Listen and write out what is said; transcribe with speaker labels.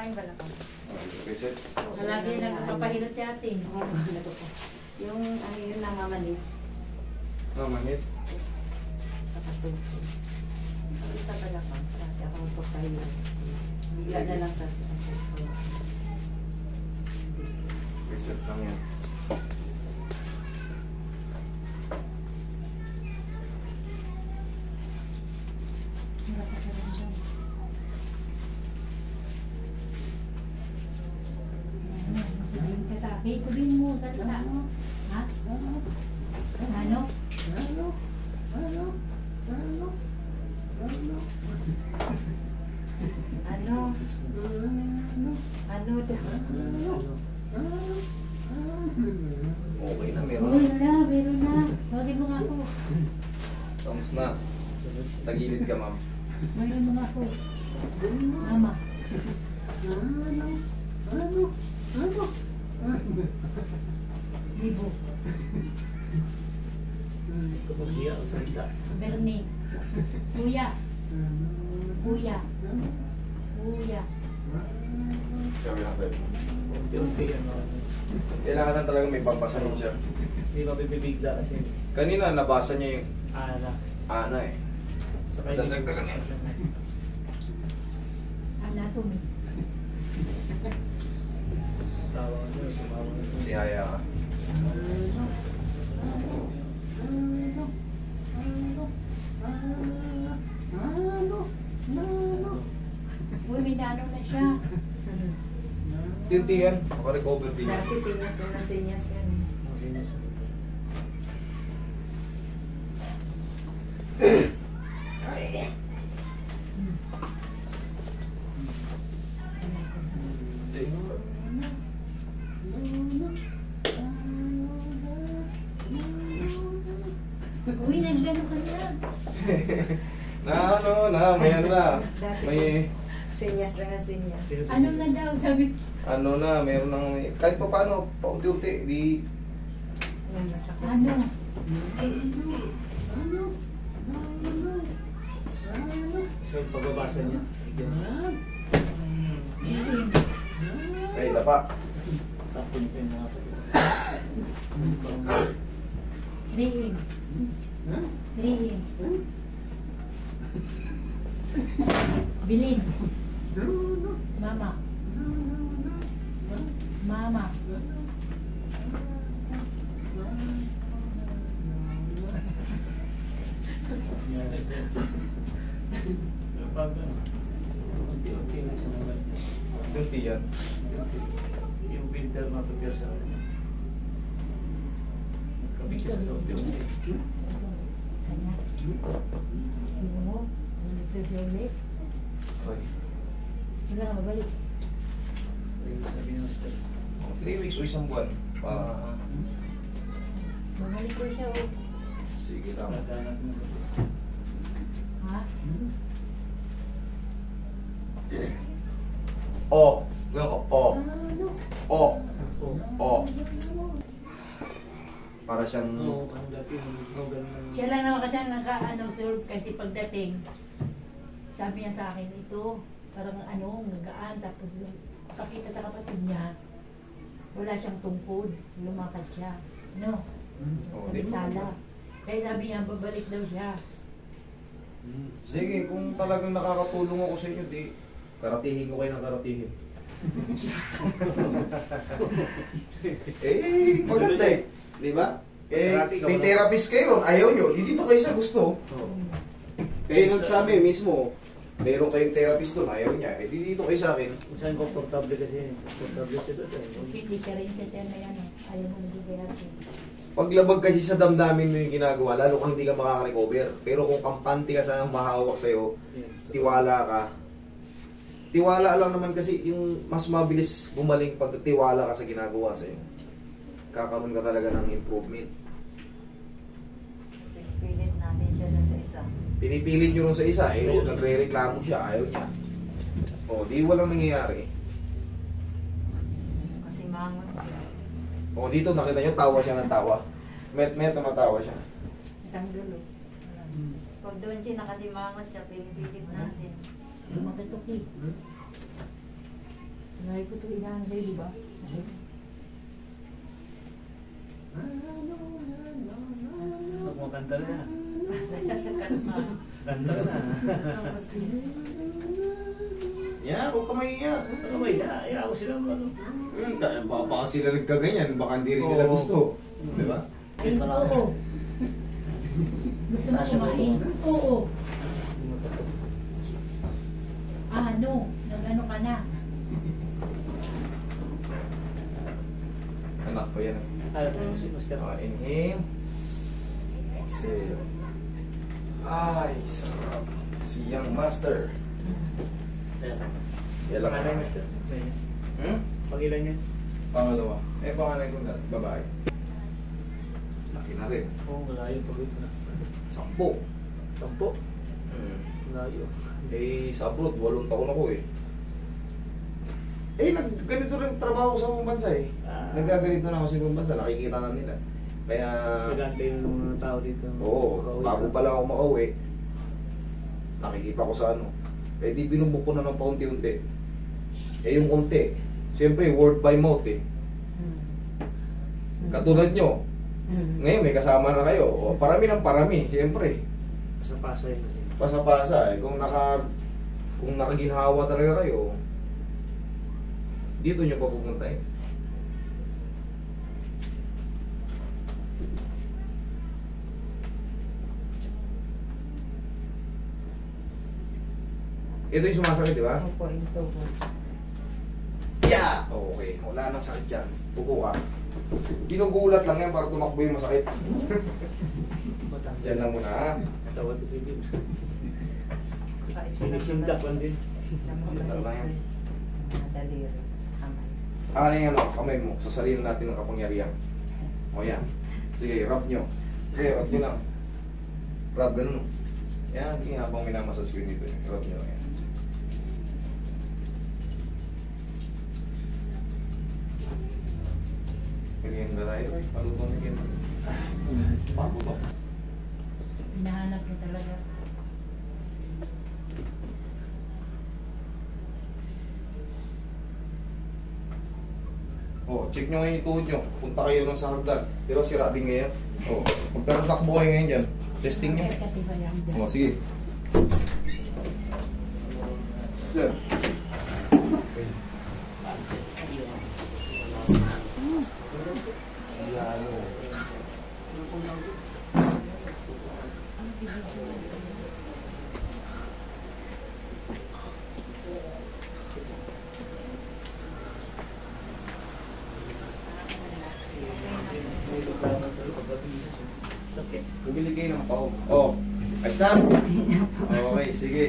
Speaker 1: yung balakang.
Speaker 2: Reset.
Speaker 3: Lagi na napapahilot si atin.
Speaker 1: Yung ano yun namamalit.
Speaker 2: Manit.
Speaker 1: Kapatuto. Sa balakang. Kasi ako magpapahilot. Bigla na lang sa
Speaker 2: Reset lang yan.
Speaker 3: Sabihin mo, salita. Ha? Ano?
Speaker 1: Ano daw?
Speaker 2: Okay na,
Speaker 3: Meron na. Huwagin mo nga ako.
Speaker 2: Sounds na. Tagilid ka, ma'am.
Speaker 3: Meron mo nga ako. Mama. Bibo.
Speaker 4: Kapag-iya ang salita.
Speaker 3: Bernie. Kuya. Kuya. Kuya.
Speaker 2: Sabi lang sa'yo.
Speaker 4: Unti-unti yan.
Speaker 2: Kailangan na talaga may pampasahin siya.
Speaker 4: Hindi mapipibigla kasi
Speaker 2: Kanina, nabasa niya yung
Speaker 4: ana.
Speaker 2: eh.
Speaker 4: Sa kanya
Speaker 2: Dadagdagan yan.
Speaker 3: Anatomy.
Speaker 4: tawag niya, tumawag niya.
Speaker 2: Tihaya ka.
Speaker 3: Uy, may nanong na siya.
Speaker 2: Tinti yan. Maka-recover din.
Speaker 1: Dati sinyas na sinyas yan.
Speaker 4: Okay na siya.
Speaker 3: Uy, nagano ka na.
Speaker 2: May ano na.
Speaker 1: Dati
Speaker 2: May,
Speaker 1: sinyas na sinyas.
Speaker 3: Ano na daw, sabi.
Speaker 2: ano na, meron ng, kahit pa paano, paunti-unti, di,
Speaker 1: Yan, masakit.
Speaker 3: Ano?
Speaker 4: So, yung pagbabasa niya.
Speaker 3: Ilim.
Speaker 2: kahit na pa.
Speaker 4: Sakto niya yung mga sakit.
Speaker 3: Ilim. Ilim. Bilin. Mama. Mama.
Speaker 4: Yan, exact. Pag unti-unti na siya naman.
Speaker 2: Tinti yan.
Speaker 4: Yung winter na to sa akin. Kabig siya sa unti-unti.
Speaker 3: Kanya. Ano mo? Nag-review ulit.
Speaker 2: Okay.
Speaker 3: Hindi ka na mabalik.
Speaker 4: Yung sabi ng step.
Speaker 2: 3 weeks o isang buwan.
Speaker 3: Babalik ko siya. Oh.
Speaker 2: Sige lang.
Speaker 4: Pagkanak mo.
Speaker 3: Ha?
Speaker 2: O. Gawin ko. O.
Speaker 3: Ano?
Speaker 2: O.
Speaker 4: Oh.
Speaker 2: O. Para siyang,
Speaker 4: Oo, parang dati yung ganun.
Speaker 3: Siya lang naman kasi ang naka-serve kasi pagdating, sabi niya sa akin, ito, parang gagaan, tapos pakita sa kapatid niya, wala siyang tungkod, lumakad siya. No? Sa
Speaker 2: di ba?
Speaker 3: sala. Kaya sabi niya, babalik daw siya.
Speaker 2: sige, kung talagang nakakatulong ako sa inyo, di, karatihin ko kayo ng karatihin. Maganda eh. Di ba? May therapist kayo ron, ayaw nyo, di dito kayo sa gusto. Kayo nagsabi mismo, meron kayong therapist doon, ayaw niya, di dito kayo sa akin.
Speaker 4: Kung saan komportable kasi, komportable siya doon.
Speaker 3: Hindi siya rin kasi ayaw mo nag-therapy.
Speaker 2: Paglabag kasi sa damdamin mo yung ginagawa, lalo kung hindi ka makaka-recover. Pero kung kampante ka sa mahawak sa'yo, tiwala ka. Tiwala lang naman kasi yung mas mabilis gumaling pag tiwala ka sa ginagawa sa'yo. Kakaroon ka talaga ng improvement.
Speaker 1: Pilit natin siya na sa isa.
Speaker 2: Pinipilit nyo rin sa isa, nagre-reklamo siya, ayaw niya. O, di walang nangyayari.
Speaker 1: Kasi mangot siya.
Speaker 2: O, dito nakita nyo, tawa siya ng tawa. Met-met, tumatawa siya.
Speaker 1: Isang dulo. Pag doon siya nakasimangot siya, pinipilit natin.
Speaker 3: Makituki. ko ito inaanay, di ba?
Speaker 4: Kumakanta na. Kanta ka na.
Speaker 2: Yan, huwag ka mahiya.
Speaker 4: Ano ba yun? Ayaw ko sila ano.
Speaker 2: Baka sila nagkaganyan, baka hindi rin nila
Speaker 4: Oo.
Speaker 2: gusto. Di ba?
Speaker 3: Ay, oo. Gusto mo kumain? Oo. Ano? Nag-ano ka na?
Speaker 2: Anak ko yan.
Speaker 4: Ayaw ko si Master.
Speaker 2: Inhale. Exhale. Ay, sarap. Si Young Master.
Speaker 4: Ayan.
Speaker 2: Yan lang.
Speaker 4: Pangalan, Master. Ayan.
Speaker 2: Hmm?
Speaker 4: Pangilan niya?
Speaker 2: Pangalawa. Pangalan ko na. Babae. Laki na rin.
Speaker 4: Oo, malayo pag ito na.
Speaker 2: 10.
Speaker 4: 10. Malayo.
Speaker 2: Sa abroad, 8 taon ako eh. Ganito rin trabaho ko sa ibang bansa eh. Nagaganito na ako sa ibang bansa, nakikita na nila. Kaya,
Speaker 4: Nagante yung mga tao dito.
Speaker 2: oo, bago pa lang ako makauwi, nakikita ko sa ano. Di binubuk ko na ng paunti-unti. Yung konti, siyempre word by mouth eh. Katulad nyo, ngayon may kasama na kayo. O, parami ng parami, siyempre.
Speaker 4: Pasa-pasa yun kasi.
Speaker 2: Pasa-pasa eh. Kung nakaginhawa talaga kayo, dito nyo pa pupuntahin. Ito yung sumasakit, di ba?
Speaker 1: Opo, ito po.
Speaker 2: Yeah! Okay, wala nang sakit dyan. Pupo ka. Ginugulat lang yan para tumakbo yung masakit. Dyan lang muna ha.
Speaker 4: Tawad ko si Jim. Sinisindak lang din.
Speaker 1: Daliri. Kamay.
Speaker 2: Ano yung ano, kamay mo, sasalin natin ng kapangyarihan. O yan. Sige, rub nyo. Sige, rub nyo lang. Rub, ganun. Yan, sige, habang minamasas ko yun dito. Rub nyo, yan. Ganyan ba tayo? Palutong na yan. Paputok.
Speaker 3: Hinahanap niya talaga.
Speaker 2: Check nyo ngayon yung tuhod nyo. Punta kayo lang sa hagdan. Pero si Robin ngayon. Magkaroon kayo ngayon dyan. Testing nyo. Sige. Sir.
Speaker 4: Sakit.
Speaker 2: Bumili kayo ng pao. Ayos na? Okay, sige.